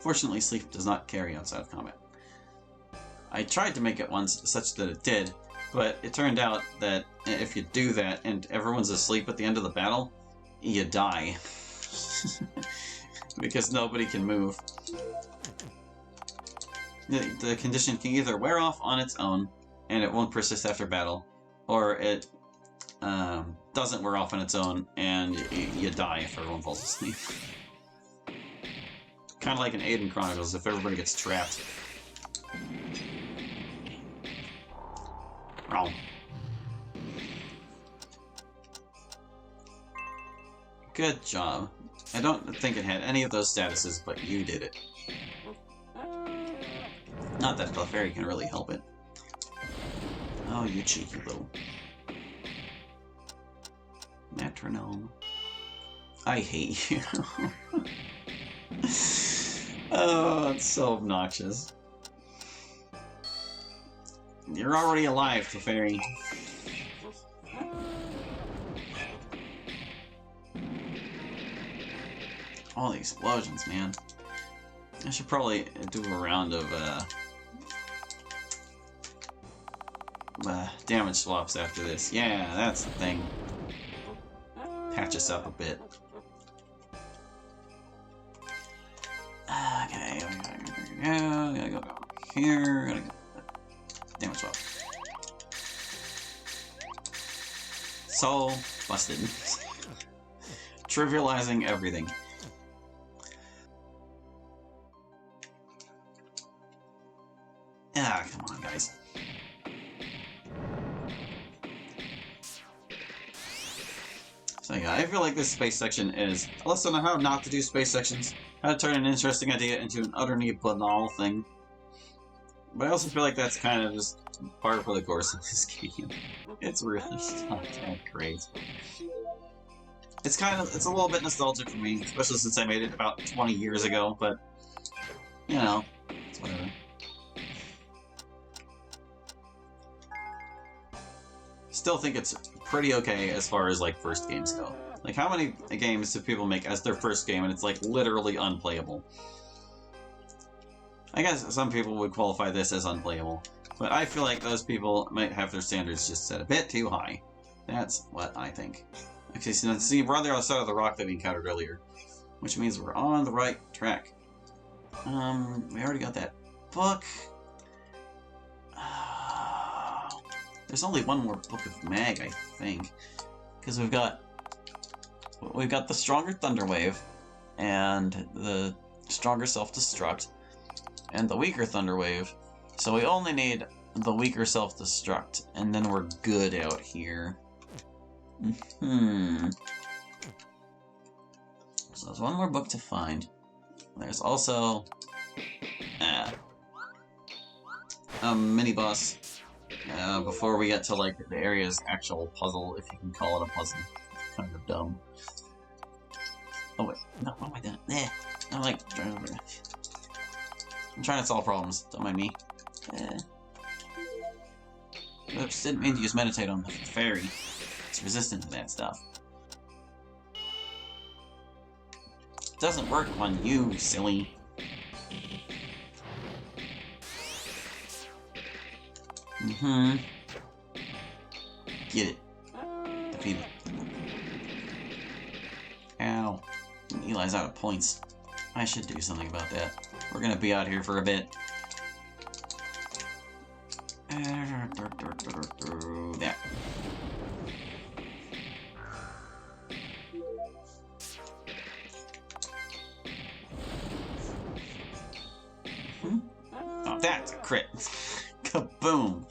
Fortunately, sleep does not carry outside of combat. I tried to make it once such that it did, but it turned out that if you do that and everyone's asleep at the end of the battle, you die. Because nobody can move. The condition can either wear off on its own, and it won't persist after battle, or it doesn't wear off on its own, and you die if everyone falls asleep. Kind of like in Aiden Chronicles, if everybody gets trapped. Wrong. Good job. I don't think it had any of those statuses, but you did it. Not that the fairy can really help it. Oh, you cheeky little... metronome. I hate you. Oh, it's so obnoxious. You're already alive, Clefairy. All the explosions, man. I should probably do a round of damage swaps after this. Yeah, that's the thing. Patch us up a bit. Okay, gotta go here, gotta go. Damage swap. So busted. Trivializing everything. Ah, come on, guys. So yeah, I feel like this space section is a lesson on how not to do space sections, how to turn an interesting idea into an utterly banal thing. But I also feel like that's kind of just par for the course of this game. It's really not that great. It's a little bit nostalgic for me, especially since I made it about 20 years ago, but, you know, it's whatever. Still think it's pretty okay as far as, like, first games go. Like, how many games do people make as their first game and it's, like, literally unplayable? I guess some people would qualify this as unplayable, but I feel like those people might have their standards just set a bit too high. That's what I think. Okay, so see, we're on the other side of the rock that we encountered earlier, which means we're on the right track. We already got that book. There's only one more book of Mag, I think, because we've got the stronger Thunder Wave, and the stronger Self-Destruct, and the weaker Thunder Wave. So we only need the weaker Self-Destruct, and then we're good out here. So there's one more book to find. There's also a mini-boss before we get to, like, the area's actual puzzle, if you can call it a puzzle. Kind of dumb. Oh wait, no, what am I doing? I'm like I'm trying to solve problems, don't mind me. Oops, didn't mean to use meditate on the fairy. It's resistant to that stuff. It doesn't work on you, silly. Get it. Defeat it. Ow. Eli's out of points. I should do something about that. We're gonna be out here for a bit. That. Oh, that's a crit. Kaboom!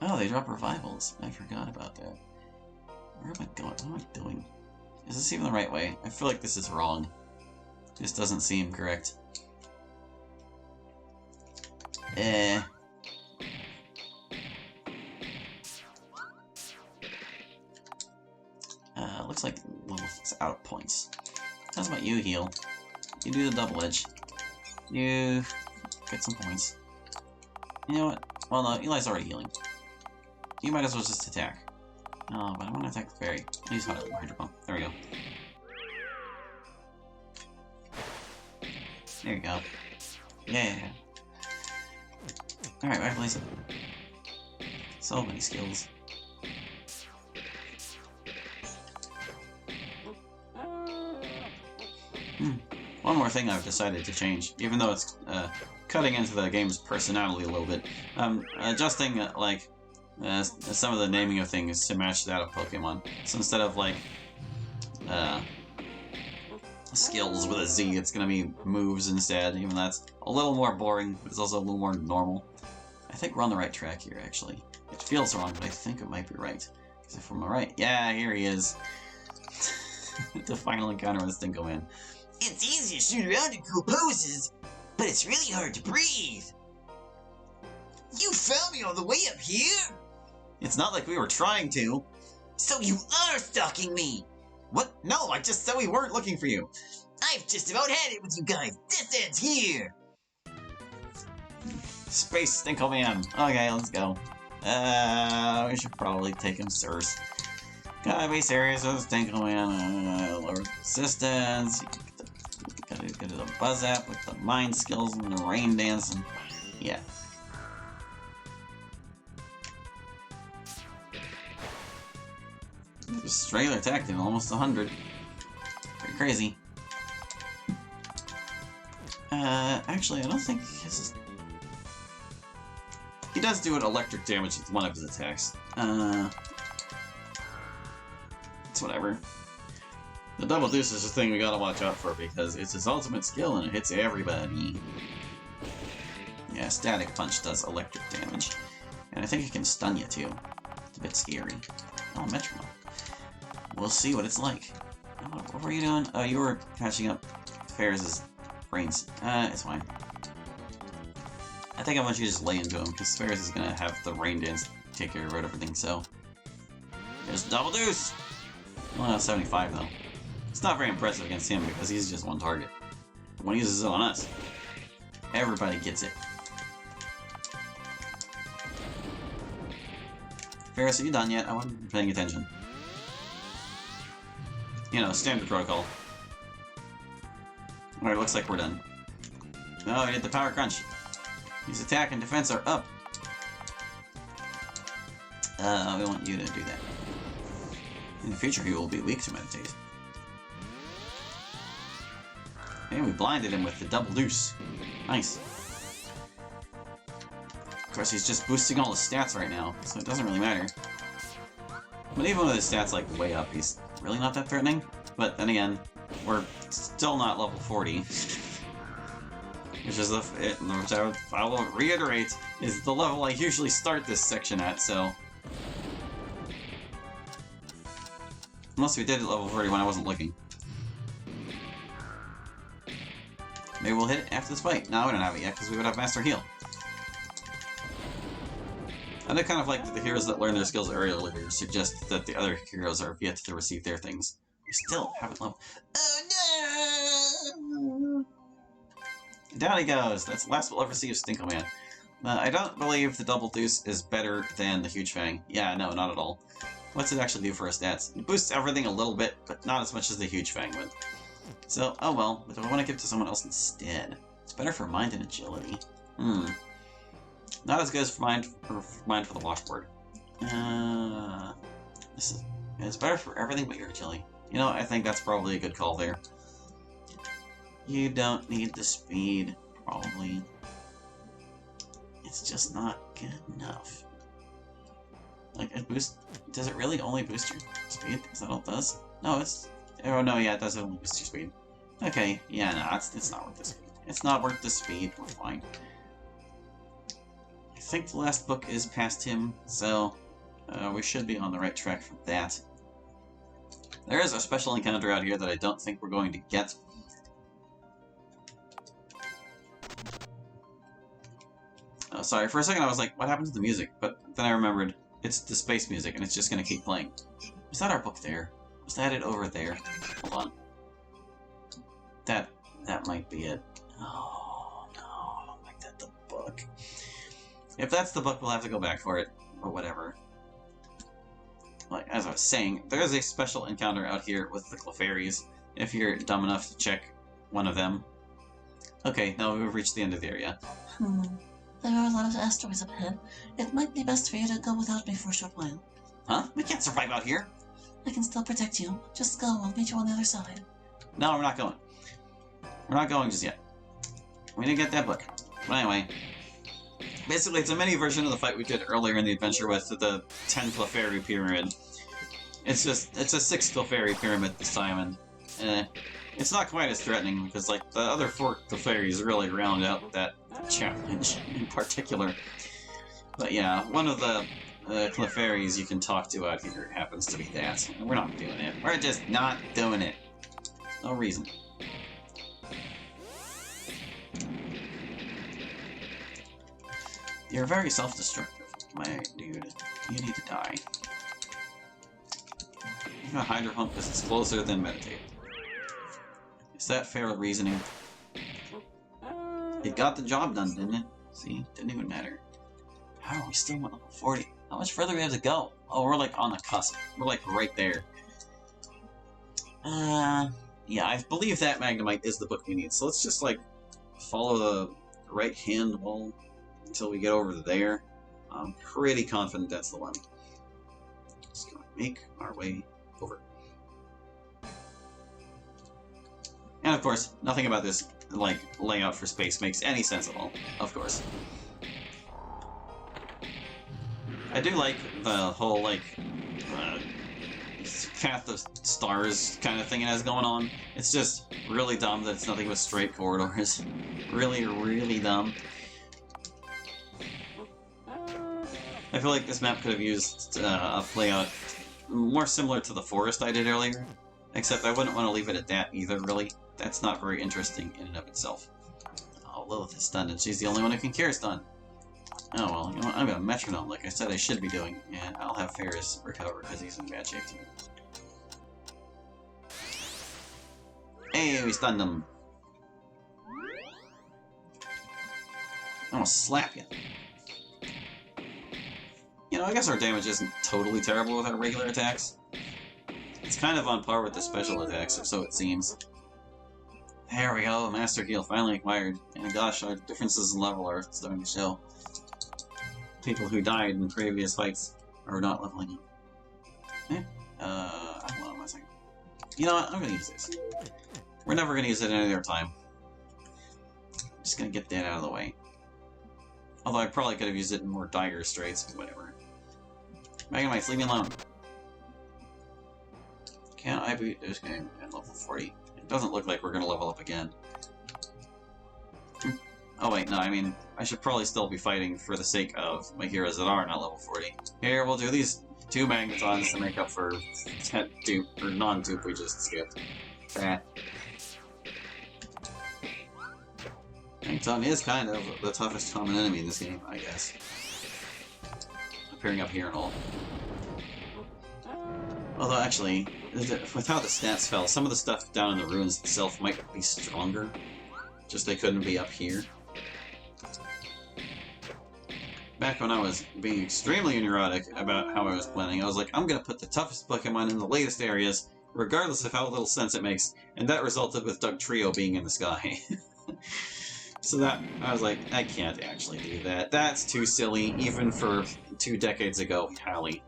Oh, they drop revivals. I forgot about that. Where am I going? What am I doing? Is this even the right way? I feel like this is wrong. This doesn't seem correct. Looks like it's out of points. How's about you heal? You do the double edge. You get some points. You know what? Well, no, Eli's already healing. You might as well just attack. Oh, but I want to attack the fairy. Use Hydro Pump. There we go. There you go. Yeah. Alright, right, Lisa. So many skills. One more thing I've decided to change, even though it's cutting into the game's personality a little bit. Adjusting, some of the naming of things to match that of Pokémon. So instead of, skills with a Z, it's gonna be moves instead, even though that's a little more boring, but it's also a little more normal. I think we're on the right track here, actually. It feels wrong, but I think it might be right. Because if I'm right, yeah, here he is. The final encounter with Stinko Man. It's easy to shoot around in cool poses, but it's really hard to breathe. You found me on the way up here? It's not like we were trying to. So you are stalking me? What? No, I just said we weren't looking for you. I've just about had it with you guys. This ends here. Space Stinko Man. Okay, let's go. We should probably take him first. Gotta be serious with Stinko Man. Lower resistance. Gotta do the Buzz App with the mind skills and the rain dance. And yeah. Just regular attack did almost 100. Pretty crazy. Actually, I don't think his is... He does do an electric damage with one of his attacks. It's whatever. The double deuce is the thing we gotta watch out for because it's his ultimate skill and it hits everybody. Yeah, static punch does electric damage. And I think it can stun you too. It's a bit scary. Oh, metronome. We'll see what it's like. Oh, what were you doing? Oh, you were catching up Ferris's brains. It's fine. I think I want you to just lay into him, because Ferris is gonna have the rain dance take care of everything, so... There's double deuce! Well, 75 though. It's not very impressive against him, because he's just one target. But when he uses it on us, everybody gets it. Ferris, are you done yet? I wasn't paying attention. You know, standard protocol. Alright, looks like we're done. Oh, he did the power crunch. His attack and defense are up. We want you to do that. In the future, he will be weak to meditate. And we blinded him with the double deuce. Nice. Of course, he's just boosting all his stats right now, so it doesn't really matter. But even with his stats like way up, he's really not that threatening. But then again, we're still not level 40. Which is which I will reiterate, is the level I usually start this section at, so... Unless we did it level 40 when I wasn't looking. Maybe we'll hit it after this fight. No, we don't have it yet, because we would have Master Heal. I do kind of like that the heroes that learn their skills earlier suggest that the other heroes are yet to receive their things. We still haven't leveled. Oh no! Down he goes. That's the last we'll ever see of Stinko Man. I don't believe the Double Deuce is better than the Huge Fang. Yeah, no, not at all. What's it actually do for our stats? It boosts everything a little bit, but not as much as the Huge Fang would. So, oh well, but I want to give it to someone else instead. It's better for mind and agility. Not as good as for mind for the washboard. It's better for everything but your agility. You know, I think that's probably a good call there. You don't need the speed, probably. It's just not good enough. Like, it boosts... Does it really only boost your speed? Is that all it does? No, it's... Oh, no, yeah, it does only boost your speed. Okay, yeah, no, it's not worth the speed. It's not worth the speed, we're fine. I think the last book is past him, so... we should be on the right track for that. There is a special encounter out here that I don't think we're going to get. Oh, sorry, for a second I was like, what happened to the music? But then I remembered, it's the space music, and it's just gonna keep playing. Was that our book there? Was that it over there? Hold on. That might be it. Oh, no, I don't think that's the book. If that's the book, we'll have to go back for it, or whatever. Like, as I was saying, there is a special encounter out here with the Clefairies, if you're dumb enough to check one of them. Okay, now we've reached the end of the area. There are a lot of asteroids up ahead. It might be best for you to go without me for a short while. Huh? We can't survive out here. I can still protect you. Just go, I'll meet you on the other side. No, we're not going. We're not going just yet. We didn't get that book. But anyway, basically it's a mini version of the fight we did earlier in the adventure with the 10 Clefairy Pyramid. It's a 6 Clefairy Pyramid this time, and it's not quite as threatening because like the other 4 Clefairies really round out that challenge in particular. But yeah, one of the Clefairies you can talk to out here happens to be that. We're not doing it. We're just not doing it. No reason. You're very self-destructive, my dude. You need to die. I'm gonna Hydro Hump because it's closer than Meditate. Is that fair reasoning? It got the job done, didn't it? See? Didn't even matter. How are we still at level 40? How much further do we have to go? Oh, we're like on the cusp. We're like right there. Yeah, I believe that Magnemite is the book we need. So let's just like follow the right hand wall until we get over to there. I'm pretty confident that's the one. Just gonna make our way over. And of course, nothing about this like layout for space makes any sense at all. Of course. I do like the whole like path of stars kind of thing it has going on. It's just really dumb that it's nothing but straight corridors. Really, really dumb. I feel like this map could have used a layout more similar to the forest I did earlier, except I wouldn't want to leave it at that either, really. That's not very interesting in and of itself. Oh, Lilith is stunned, and she's the only one who can cure stun. Oh well, you know what? I'm gonna metronome like I said I should be doing, and I'll have Ferris recover because he's in bad shape too. Hey, we stunned him. I'm gonna slap you. You know, I guess our damage isn't totally terrible with our regular attacks. It's kind of on par with the special attacks, or so it seems. There we go, Master Heal finally acquired. And gosh, our differences in level are starting to show. People who died in previous fights are not leveling up. Hold on a second. You know what? I'm gonna use this. We're never gonna use it any other time. I'm just gonna get that out of the way. Although I probably could have used it in more dire straits, but whatever. Magnemite, leave me alone. Can't I beat this game at level 40? It doesn't look like we're gonna level up again. Oh wait, no, I mean, I should probably still be fighting for the sake of my heroes that are not level 40. Here, we'll do these 2 Magnetons to make up for that dupe, or non-dupe we just skipped. That. Magneton is kind of the toughest common enemy in this game, I guess. Appearing up here and all. Although, actually, with how the stats fell, some of the stuff down in the ruins itself might be stronger. Just they couldn't be up here. Back when I was being extremely neurotic about how I was planning, I was like, I'm gonna put the toughest Pokemon in the latest areas, regardless of how little sense it makes, and that resulted with Dugtrio being in the sky. So that, I was like, I can't actually do that. That's too silly, even for 2 decades ago, Hallie.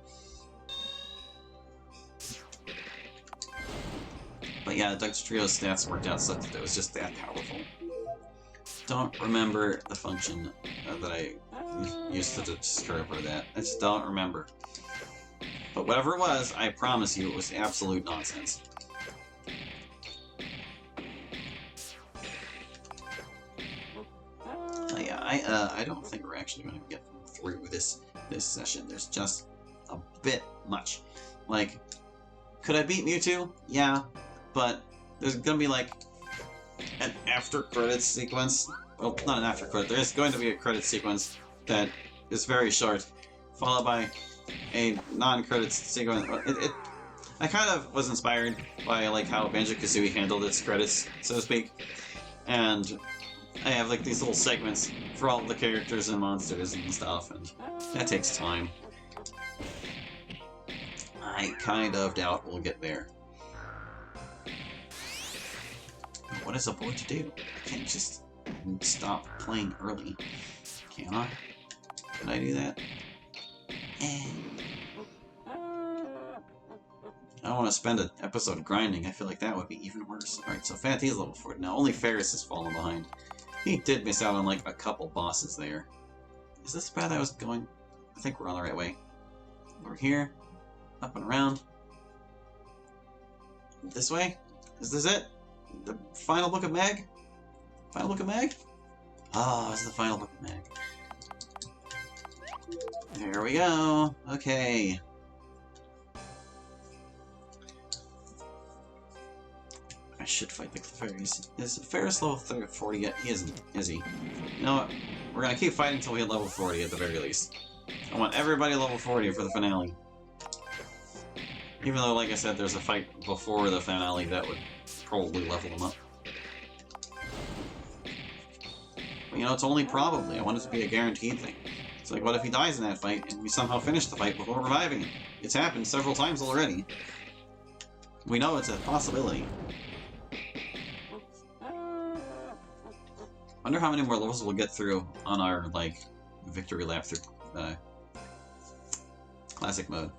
But yeah, Dugtrio's stats worked out such that it was just that powerful. Don't remember the function that I used to describe for that. I just don't remember. But whatever it was, I promise you it was absolute nonsense. Yeah, I don't think we're actually going to get through this session. There's just a bit much. Like, could I beat Mewtwo? Yeah, but there's going to be like an after-credits sequence. Well, not an after-credit. There is going to be a credit sequence that is very short, followed by a non-credits sequence. I kind of was inspired by like how Banjo-Kazooie handled its credits, so to speak, and I have like these little segments for all the characters and monsters and stuff, and that takes time. I kind of doubt we'll get there. What is a boy to do? I can't just stop playing early. Can I? Can I do that? I don't want to spend an episode grinding. I feel like that would be even worse. Alright, so Fanty's level 40. Now, only Ferris has fallen behind. He did miss out on, like, a couple bosses there. Is this the path I was going? I think we're on the right way. We're here. Up and around. This way? Is this it? The final book of Mag? Final book of Mag? Oh, this is the final book of Mag. There we go. Okay. I should fight the Ferris. Is Ferris level 40 yet? He isn't, is he? You know what? We're gonna keep fighting until we hit level 40 at the very least. I want everybody level 40 for the finale. Even though, like I said, there's a fight before the finale that would probably level them up. But, you know, it's only probably. I want it to be a guaranteed thing. It's like, what if he dies in that fight, and we somehow finish the fight before reviving him? It's happened several times already. We know it's a possibility. Wonder how many more levels we'll get through on our, like, victory lap through classic mode.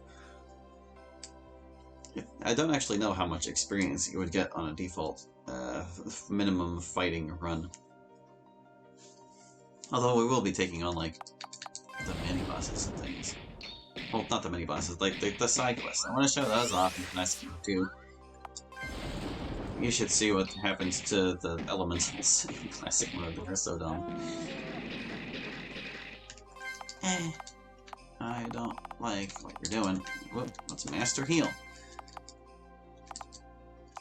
I don't actually know how much experience you would get on a default minimum fighting run. Although we will be taking on, like, the mini-bosses and things. Well, not the mini-bosses, like the side quests. I want to show those off in classic mode too. You should see what happens to the elementals in classic mode. They're so dumb. I don't like what you're doing. Whoop, what's Master Heal?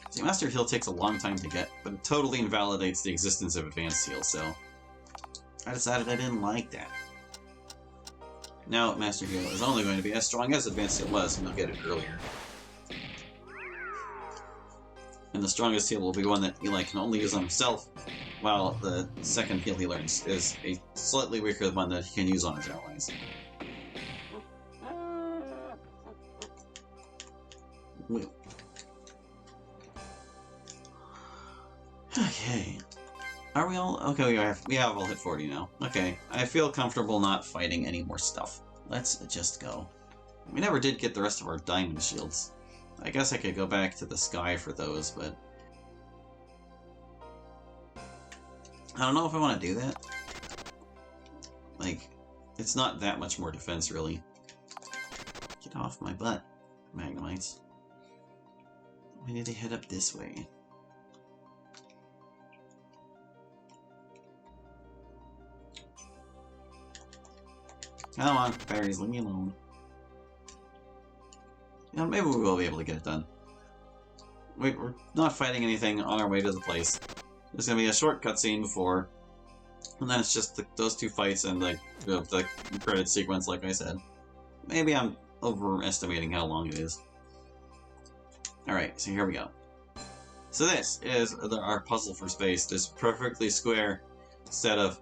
See, Master Heal takes a long time to get, but it totally invalidates the existence of Advanced Heal, so I decided I didn't like that. Now Master Heal is only going to be as strong as Advanced Heal was, and you'll get it earlier. And the strongest heal will be one that Eli can only use on himself, while the second heal he learns is a slightly weaker one that he can use on his allies. Okay. Are we all... Okay, we have all hit 40 now. Okay, I feel comfortable not fighting any more stuff. Let's just go. We never did get the rest of our diamond shields. I guess I could go back to the sky for those, but... I don't know if I want to do that. Like, it's not that much more defense, really. Get off my butt, Magnemites. We need to head up this way. Come on, fairies, leave me alone. You know, maybe we will be able to get it done. We're not fighting anything on our way to the place. There's gonna be a short cutscene before, and then it's just those two fights and like the credit sequence, like I said. Maybe I'm overestimating how long it is. Alright, so here we go. So this is our puzzle for space, this perfectly square set of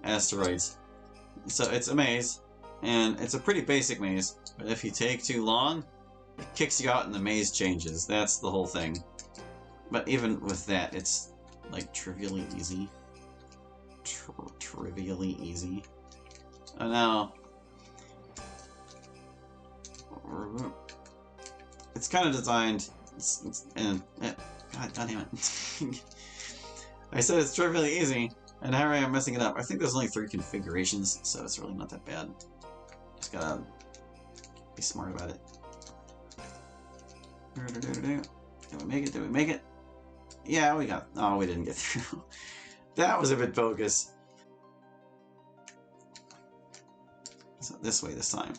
asteroids. So it's a maze, and it's a pretty basic maze, but if you take too long, it kicks you out and the maze changes. That's the whole thing. But even with that, it's like trivially easy. Trivially easy. Oh no. It's kind of designed... God damn it. I said it's trivially easy, and here I am messing it up. I think there's only 3 configurations, so it's really not that bad. Just gotta be smart about it. Did we make it? Did we make it? Yeah, we got... Oh, we didn't get through. That was a bit bogus. So this way this time.